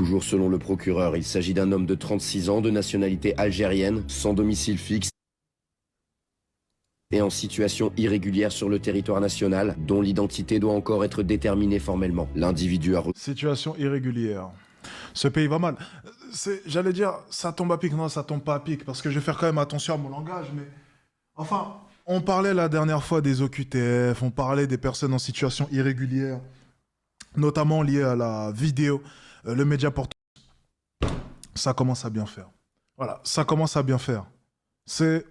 Toujours selon le procureur, il s'agit d'un homme de 36 ans de nationalité algérienne, sans domicile fixe et en situation irrégulière sur le territoire national, dont l'identité doit encore être déterminée formellement. L'individu a... Situation irrégulière. Ce pays va mal. J'allais dire, ça tombe à pic. Non, ça tombe pas à pic, parce que je vais faire quand même attention à mon langage, mais... Enfin, on parlait la dernière fois des OQTF, on parlait des personnes en situation irrégulière, notamment liées à la vidéo, le média porteur. Ça commence à bien faire. Voilà, ça commence à bien faire. C'est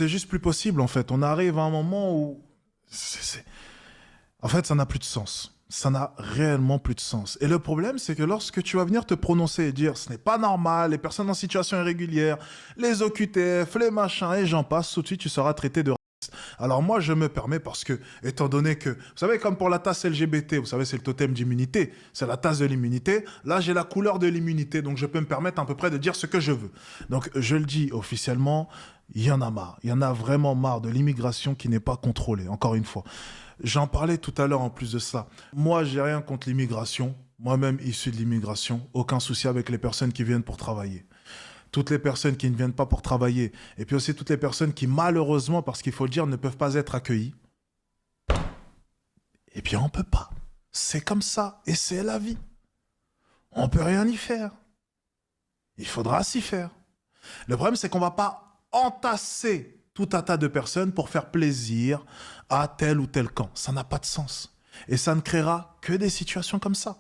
juste plus possible, en fait. On arrive à un moment où... En fait, ça n'a plus de sens. Ça n'a réellement plus de sens. Et le problème, c'est que lorsque tu vas venir te prononcer et dire « ce n'est pas normal, les personnes en situation irrégulière, les OQTF, les machins, et j'en passe », tout de suite, tu seras traité de raciste. Alors moi, je me permets parce que, étant donné que... Vous savez, comme pour la tasse LGBT, vous savez, c'est le totem d'immunité. C'est la tasse de l'immunité. Là, j'ai la couleur de l'immunité, donc je peux me permettre à peu près de dire ce que je veux. Donc, je le dis officiellement, il y en a marre. Il y en a vraiment marre de l'immigration qui n'est pas contrôlée, encore une fois. J'en parlais tout à l'heure en plus de ça. Moi, j'ai rien contre l'immigration. Moi-même, issu de l'immigration. Aucun souci avec les personnes qui viennent pour travailler. Toutes les personnes qui ne viennent pas pour travailler. Et puis aussi toutes les personnes qui, malheureusement, parce qu'il faut le dire, ne peuvent pas être accueillies. Eh bien, on peut pas. C'est comme ça. Et c'est la vie. On peut rien y faire. Il faudra s'y faire. Le problème, c'est qu'on va pas entasser tout un tas de personnes pour faire plaisir à tel ou tel camp. Ça n'a pas de sens. Et ça ne créera que des situations comme ça.